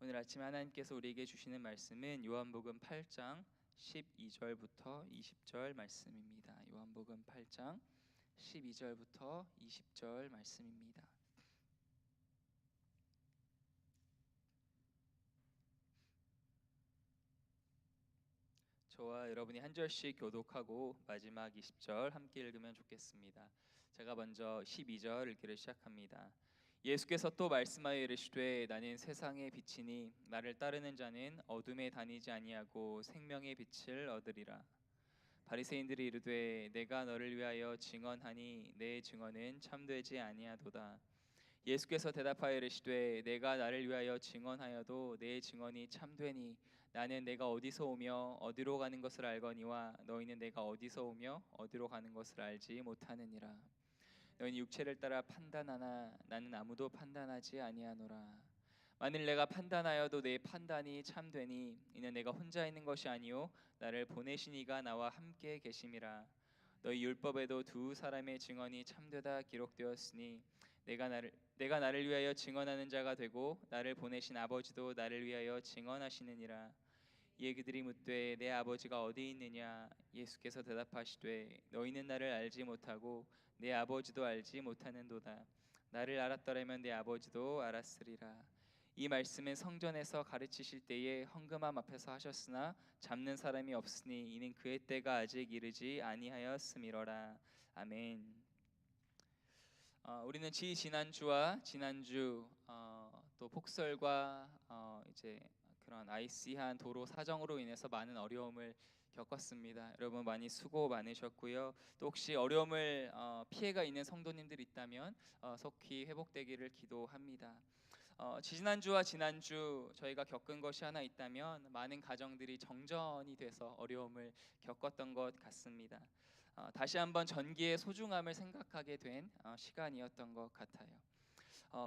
오늘 아침에 하나님께서 우리에게 주시는 말씀은 요한복음 8장 12절부터 20절 말씀입니다. 요한복음 8장 12절부터 20절 말씀입니다. 저와 여러분이 한 절씩 교독하고 마지막 20절 함께 읽으면 좋겠습니다. 제가 먼저 12절 읽기를 시작합니다. 예수께서 또 말씀하여 이르시되 나는 세상의 빛이니 나를 따르는 자는 어둠에 다니지 아니하고 생명의 빛을 얻으리라. 바리새인들이 이르되 내가 너를 위하여 증언하니 내 증언은 참되지 아니하도다. 예수께서 대답하여 이르시되 내가 나를 위하여 증언하여도 내 증언이 참되니 나는 내가 어디서 오며 어디로 가는 것을 알거니와 너희는 내가 어디서 오며 어디로 가는 것을 알지 못하느니라. 너희는 육체를 따라 판단하나 나는 아무도 판단하지 아니하노라. 만일 내가 판단하여도 내 판단이 참되니 이는 내가 혼자 있는 것이 아니요 나를 보내신 이가 나와 함께 계심이라. 너희 율법에도 두 사람의 증언이 참되다 기록되었으니 내가 나를 위하여 증언하는 자가 되고 나를 보내신 아버지도 나를 위하여 증언하시느니라. 이에 그들이 묻되 내 아버지가 어디 있느냐? 예수께서 대답하시되 너희는 나를 알지 못하고 내 아버지도 알지 못하는도다. 나를 알았더라면 내 아버지도 알았으리라. 이 말씀은 성전에서 가르치실 때에 헌금함 앞에서 하셨으나 잡는 사람이 없으니 이는 그의 때가 아직 이르지 아니하였음이로라. 아멘. 우리는 지난주와 지난주 또 폭설과 이제 그런 아이시한 도로 사정으로 인해서 많은 어려움을 겪었습니다. 여러분 많이 수고 많으셨고요. 또 혹시 어려움을 피해가 있는 성도님들 있다면 속히 회복되기를 기도합니다. 지난주와 지난주 저희가 겪은 것이 하나 있다면 많은 가정들이 정전이 돼서 어려움을 겪었던 것 같습니다. 다시 한번 전기의 소중함을 생각하게 된 시간이었던 것 같아요.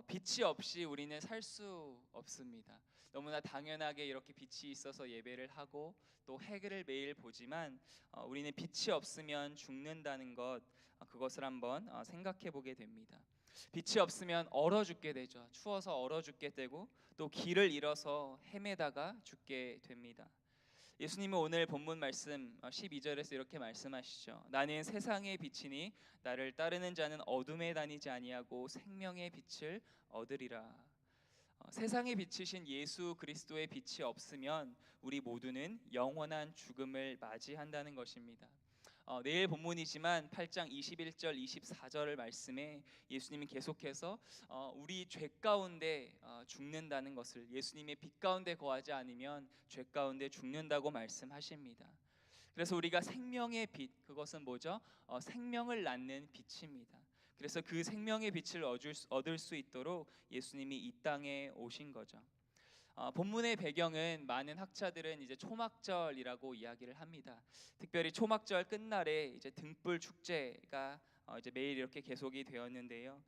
빛이 없이 우리는 살 수 없습니다. 너무나 당연하게 이렇게 빛이 있어서 예배를 하고 또 해를 매일 보지만 우리는 빛이 없으면 죽는다는 것, 그것을 한번 생각해 보게 됩니다. 빛이 없으면 얼어 죽게 되죠. 추워서 얼어 죽게 되고 또 길을 잃어서 헤매다가 죽게 됩니다. 예수님은 오늘 본문 말씀 12절에서 이렇게 말씀하시죠. 나는 세상의 빛이니 나를 따르는 자는 어둠에 다니지 아니하고 생명의 빛을 얻으리라. 세상의 빛이신 예수 그리스도의 빛이 없으면 우리 모두는 영원한 죽음을 맞이한다는 것입니다. 내일 본문이지만 8장 21절 24절 말씀에 예수님이 계속해서 우리 죄 가운데 죽는다는 것을, 예수님의 빛 가운데 거하지 않으면 죄 가운데 죽는다고 말씀하십니다. 그래서 우리가 생명의 빛, 그것은 뭐죠? 생명을 낳는 빛입니다. 그래서 그 생명의 빛을 얻을 수 있도록 예수님이 이 땅에 오신 거죠. 본문의 배경은 많은 학자들은 이제 초막절이라고 이야기를 합니다. 특별히 초막절 끝날에 이제 등불 축제가 이제 매일 이렇게 계속이 되었는데요.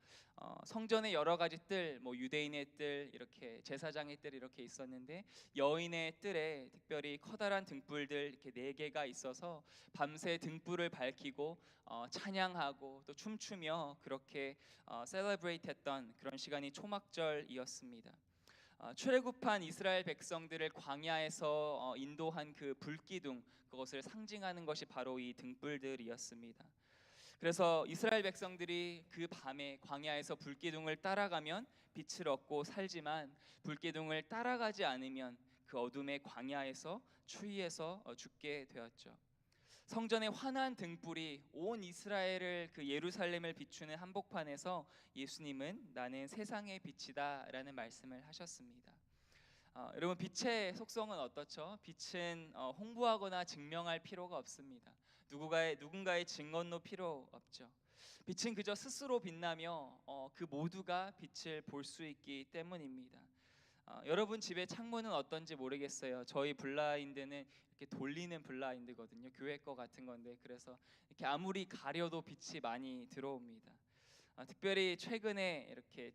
성전에 여러 가지 뜰, 뭐 유대인의 뜰, 이렇게 제사장의 뜰 이렇게 있었는데 여인의 뜰에 특별히 커다란 등불들 이렇게 4개가 있어서 밤새 등불을 밝히고 찬양하고 또 춤추며 그렇게 셀러브레이트했던 그런 시간이 초막절이었습니다. 출애굽한 이스라엘 백성들을 광야에서 인도한 그 불기둥, 그것을 상징하는 것이 바로 이 등불들이었습니다. 그래서 이스라엘 백성들이 그 밤에 광야에서 불기둥을 따라가면 빛을 얻고 살지만 불기둥을 따라가지 않으면 그 어둠의 광야에서 추위에서 죽게 되었죠. 성전의 환한 등불이 온 이스라엘을, 그 예루살렘을 비추는 한복판에서 예수님은 나는 세상의 빛이다 라는 말씀을 하셨습니다. 여러분, 빛의 속성은 어떻죠? 빛은 홍보하거나 증명할 필요가 없습니다. 누군가의 증언도 필요 없죠. 빛은 그저 스스로 빛나며 그 모두가 빛을 볼 수 있기 때문입니다. 여러분 집의 창문은 어떤지 모르겠어요. 저희 블라인드는 이렇게 돌리는 블라인드거든요. 교회 거 같은 건데, 그래서 이렇게 아무리 가려도 빛이 많이 들어옵니다. 특별히 최근에 이렇게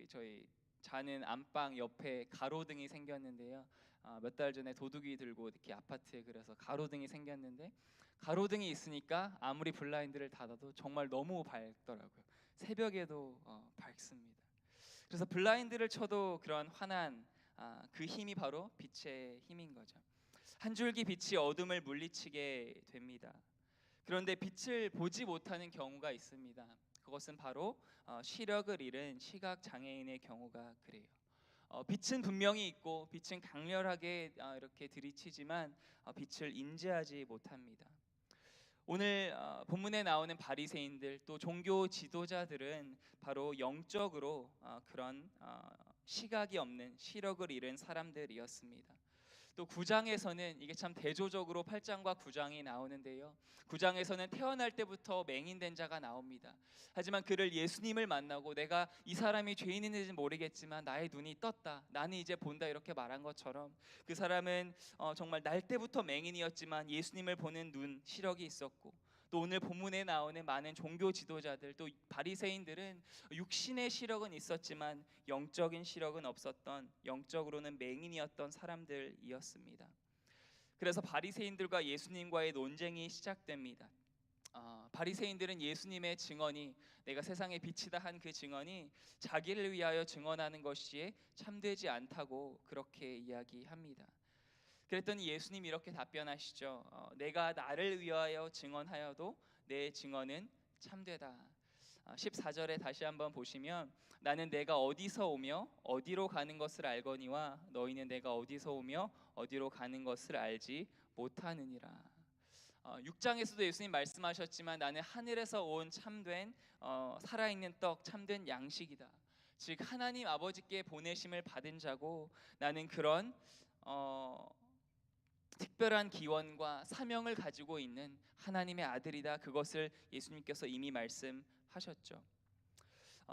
저희 자는 안방 옆에 가로등이 생겼는데요. 몇 달 전에 도둑이 들고 이렇게 아파트에, 그래서 가로등이 생겼는데 가로등이 있으니까 아무리 블라인드를 닫아도 정말 너무 밝더라고요. 새벽에도 밝습니다. 그래서 블라인드를 쳐도 그런 환한 그 힘이 바로 빛의 힘인 거죠. 한 줄기 빛이 어둠을 물리치게 됩니다. 그런데 빛을 보지 못하는 경우가 있습니다. 그것은 바로 시력을 잃은 시각 장애인의 경우가 그래요. 빛은 분명히 있고 빛은 강렬하게 이렇게 들이치지만 빛을 인지하지 못합니다. 오늘 본문에 나오는 바리새인들 또 종교 지도자들은 바로 영적으로 그런 시각이 없는 시력을 잃은 사람들이었습니다. 또 9장에서는 이게 참 대조적으로 8장과 9장이 나오는데요. 9장에서는 태어날 때부터 맹인된 자가 나옵니다. 하지만 그를 예수님을 만나고 내가 이 사람이 죄인인지는 모르겠지만 나의 눈이 떴다. 나는 이제 본다 이렇게 말한 것처럼 그 사람은 정말 날 때부터 맹인이었지만 예수님을 보는 눈 시력이 있었고 또 오늘 본문에 나오는 많은 종교 지도자들 또 바리새인들은 육신의 시력은 있었지만 영적인 시력은 없었던 영적으로는 맹인이었던 사람들이었습니다. 그래서 바리새인들과 예수님과의 논쟁이 시작됩니다. 바리새인들은 예수님의 증언이 내가 세상의 빛이다 한 그 증언이 자기를 위하여 증언하는 것이 참되지 않다고 그렇게 이야기합니다. 그랬더니 예수님이 이렇게 답변하시죠. 내가 나를 위하여 증언하여도 내 증언은 참되다. 14절에 다시 한번 보시면 나는 내가 어디서 오며 어디로 가는 것을 알거니와 너희는 내가 어디서 오며 어디로 가는 것을 알지 못하느니라. 6장에서도 예수님 말씀하셨지만 나는 하늘에서 온 참된 살아있는 떡 참된 양식이다. 즉 하나님 아버지께 보내심을 받은 자고 나는 그런 특별한 기원과 사명을 가지고 있는 하나님의 아들이다. 그것을 예수님께서 이미 말씀하셨죠.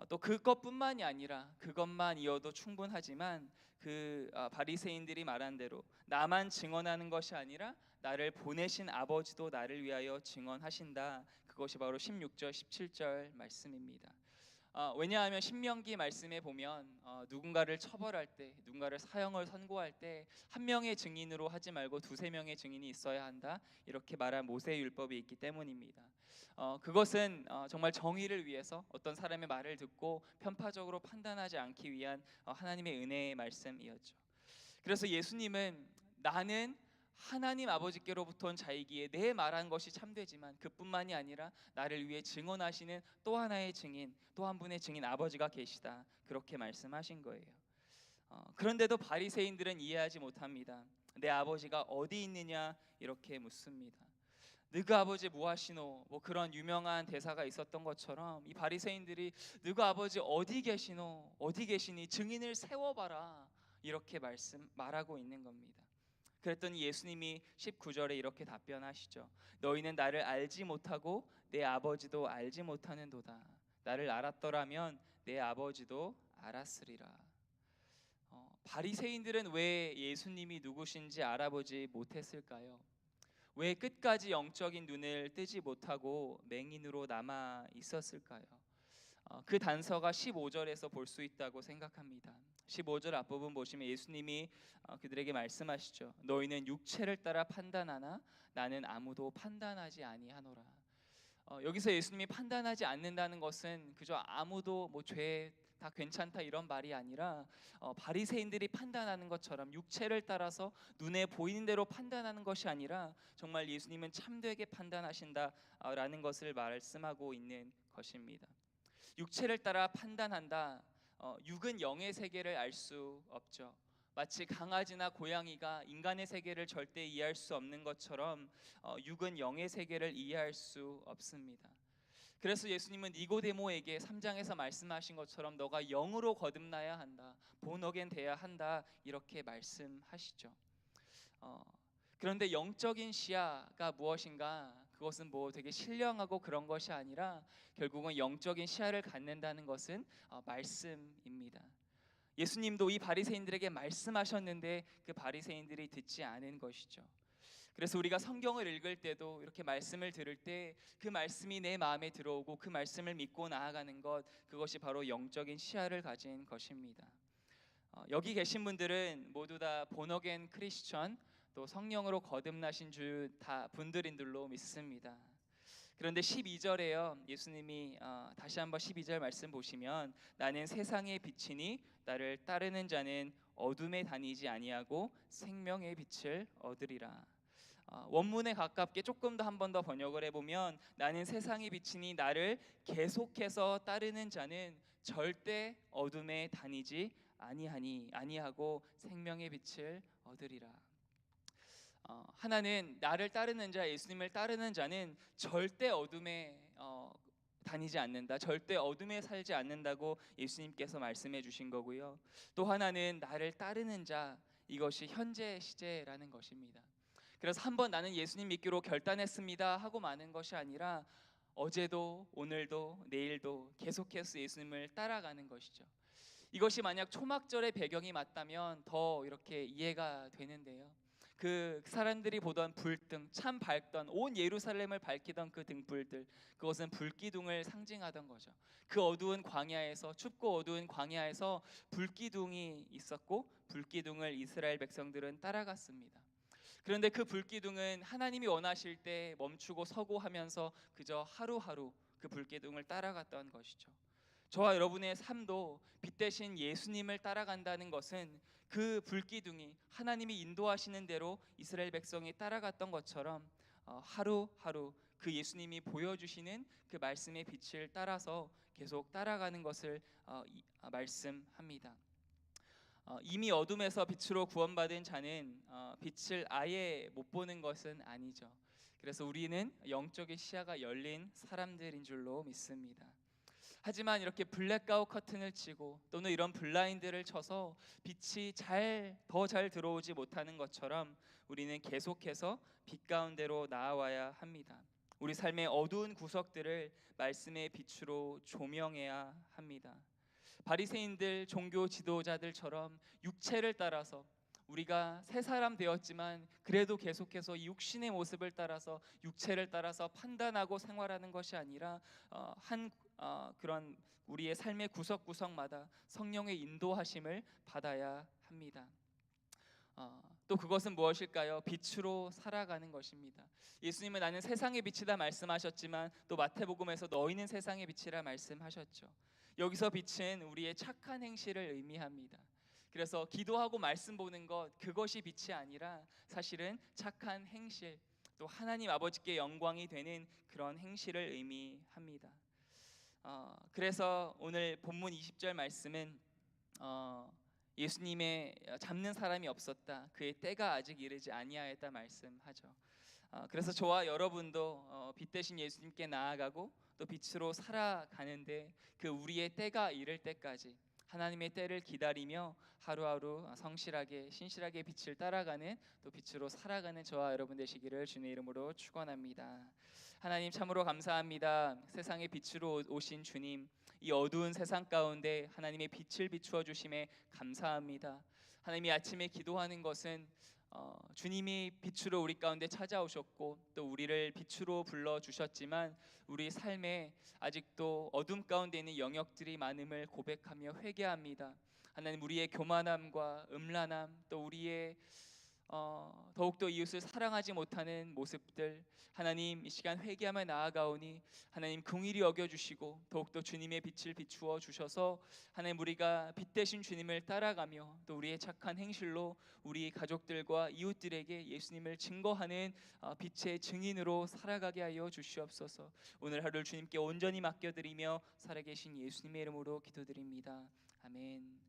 또 그것뿐만이 아니라 그것만이어도 충분하지만 그 바리새인들이 말한 대로 나만 증언하는 것이 아니라 나를 보내신 아버지도 나를 위하여 증언하신다. 그것이 바로 16절 17절 말씀입니다. 왜냐하면 신명기 말씀에 보면 누군가를 처벌할 때 누군가를 사형을 선고할 때 한 명의 증인으로 하지 말고 두세 명의 증인이 있어야 한다 이렇게 말한 모세의 율법이 있기 때문입니다. 그것은 정말 정의를 위해서 어떤 사람의 말을 듣고 편파적으로 판단하지 않기 위한 하나님의 은혜의 말씀이었죠. 그래서 예수님은 나는 하나님 아버지께로부터 온 자이기에 내 말한 것이 참되지만 그뿐만이 아니라 나를 위해 증언하시는 또 하나의 증인 또 한 분의 증인 아버지가 계시다 그렇게 말씀하신 거예요. 그런데도 바리새인들은 이해하지 못합니다. 내 아버지가 어디 있느냐 이렇게 묻습니다. 너가 아버지 무하시노 뭐 그런 유명한 대사가 있었던 것처럼 이 바리새인들이 너가 아버지 어디 계시노 어디 계시니 증인을 세워봐라 이렇게 말하고 있는 겁니다. 그랬더니 예수님이 19절에 이렇게 답변하시죠. 너희는 나를 알지 못하고 내 아버지도 알지 못하는도다. 나를 알았더라면 내 아버지도 알았으리라. 바리새인들은 왜 예수님이 누구신지 알아보지 못했을까요? 왜 끝까지 영적인 눈을 뜨지 못하고 맹인으로 남아 있었을까요? 그 단서가 15절에서 볼 수 있다고 생각합니다. 15절 앞부분 보시면 예수님이 그들에게 말씀하시죠. 너희는 육체를 따라 판단하나 나는 아무도 판단하지 아니하노라. 여기서 예수님이 판단하지 않는다는 것은 그저 아무도 뭐 죄 다 괜찮다 이런 말이 아니라 바리새인들이 판단하는 것처럼 육체를 따라서 눈에 보이는 대로 판단하는 것이 아니라 정말 예수님은 참되게 판단하신다라는 것을 말씀하고 있는 것입니다. 육체를 따라 판단한다. 육은 영의 세계를 알 수 없죠. 마치 강아지나 고양이가 인간의 세계를 절대 이해할 수 없는 것처럼 육은 영의 세계를 이해할 수 없습니다. 그래서 예수님은 니고데모에게 3장에서 말씀하신 것처럼 너가 영으로 거듭나야 한다. 본어겐 돼야 한다. 이렇게 말씀하시죠. 그런데 영적인 시야가 무엇인가? 그것은 뭐 되게 신령하고 그런 것이 아니라 결국은 영적인 시야를 갖는다는 것은 말씀입니다. 예수님도 이 바리새인들에게 말씀하셨는데 그 바리새인들이 듣지 않은 것이죠. 그래서 우리가 성경을 읽을 때도 이렇게 말씀을 들을 때 그 말씀이 내 마음에 들어오고 그 말씀을 믿고 나아가는 것 그것이 바로 영적인 시야를 가진 것입니다. 여기 계신 분들은 모두 다 본어겐 크리스천 또 성령으로 거듭나신 주 다 분들인 줄로 믿습니다. 그런데 12절에요 예수님이 다시 한번 12절 말씀 보시면 나는 세상의 빛이니 나를 따르는 자는 어둠에 다니지 아니하고 생명의 빛을 얻으리라. 원문에 가깝게 조금 더 한 번 더 번역을 해보면, 나는 세상이 비치니 나를 계속해서 따르는 자는 절대 어둠에 다니지 아니하고 생명의 빛을 얻으리라. 하나는 나를 따르는 자, 예수님을 따르는 자는 절대 어둠에 다니지 않는다, 절대 어둠에 살지 않는다고 예수님께서 말씀해 주신 거고요. 또 하나는 나를 따르는 자, 이것이 현재 시제라는 것입니다. 그래서 한번 나는 예수님 믿기로 결단했습니다 하고 마는 것이 아니라 어제도 오늘도 내일도 계속해서 예수님을 따라가는 것이죠. 이것이 만약 초막절의 배경이 맞다면 더 이렇게 이해가 되는데요. 그 사람들이 보던 불등, 참 밝던 온 예루살렘을 밝히던 그 등불들, 그것은 불기둥을 상징하던 거죠. 그 어두운 광야에서, 춥고 어두운 광야에서 불기둥이 있었고, 불기둥을 이스라엘 백성들은 따라갔습니다. 그런데 그 불기둥은 하나님이 원하실 때 멈추고 서고 하면서 그저 하루하루 그 불기둥을 따라갔던 것이죠. 저와 여러분의 삶도 빛 대신 예수님을 따라간다는 것은 그 불기둥이 하나님이 인도하시는 대로 이스라엘 백성이 따라갔던 것처럼 하루하루 그 예수님이 보여주시는 그 말씀의 빛을 따라서 계속 따라가는 것을 말씀합니다. 이미 어둠에서 빛으로 구원받은 자는 빛을 아예 못 보는 것은 아니죠. 그래서 우리는 영적인 시야가 열린 사람들인 줄로 믿습니다. 하지만 이렇게 블랙아웃 커튼을 치고 또는 이런 블라인드를 쳐서 빛이 더 잘 들어오지 못하는 것처럼 우리는 계속해서 빛 가운데로 나아와야 합니다. 우리 삶의 어두운 구석들을 말씀의 빛으로 조명해야 합니다. 바리새인들, 종교 지도자들처럼 육체를 따라서 우리가 새 사람 되었지만 그래도 계속해서 이 육신의 모습을 따라서, 육체를 따라서 판단하고 생활하는 것이 아니라 그런 우리의 삶의 구석구석마다 성령의 인도하심을 받아야 합니다. 또 그것은 무엇일까요? 빛으로 살아가는 것입니다. 예수님은 나는 세상의 빛이다 말씀하셨지만 또 마태복음에서 너희는 세상의 빛이라 말씀하셨죠. 여기서 빛은 우리의 착한 행실을 의미합니다. 그래서 기도하고 말씀 보는 것, 그것이 빛이 아니라 사실은 착한 행실, 또 하나님 아버지께 영광이 되는 그런 행실을 의미합니다. 그래서 오늘 본문 20절 말씀은 예수님의 잡는 사람이 없었다, 그의 때가 아직 이르지 아니하였다 말씀하죠. 그래서 저와 여러분도 빛 대신 예수님께 나아가고 또 빛으로 살아가는데 그 우리의 때가 이를 때까지 하나님의 때를 기다리며 하루하루 성실하게 신실하게 빛을 따라가는, 또 빛으로 살아가는 저와 여러분 되시기를 주님의 이름으로 축원합니다. 하나님 참으로 감사합니다. 세상의 빛으로 오신 주님, 이 어두운 세상 가운데 하나님의 빛을 비추어 주심에 감사합니다. 하나님이 아침에 기도하는 것은 주님이 빛으로 우리 가운데 찾아오셨고 또 우리를 빛으로 불러주셨지만 우리 삶에 아직도 어둠 가운데 있는 영역들이 많음을 고백하며 회개합니다. 하나님, 우리의 교만함과 음란함, 또 우리의 더욱더 이웃을 사랑하지 못하는 모습들, 하나님 이 시간 회개하며 나아가오니 하나님 긍휼히 여겨주시고 더욱더 주님의 빛을 비추어 주셔서 하나님 우리가 빛 대신 주님을 따라가며 또 우리의 착한 행실로 우리 가족들과 이웃들에게 예수님을 증거하는 빛의 증인으로 살아가게 하여 주시옵소서. 오늘 하루를 주님께 온전히 맡겨드리며 살아계신 예수님의 이름으로 기도드립니다. 아멘.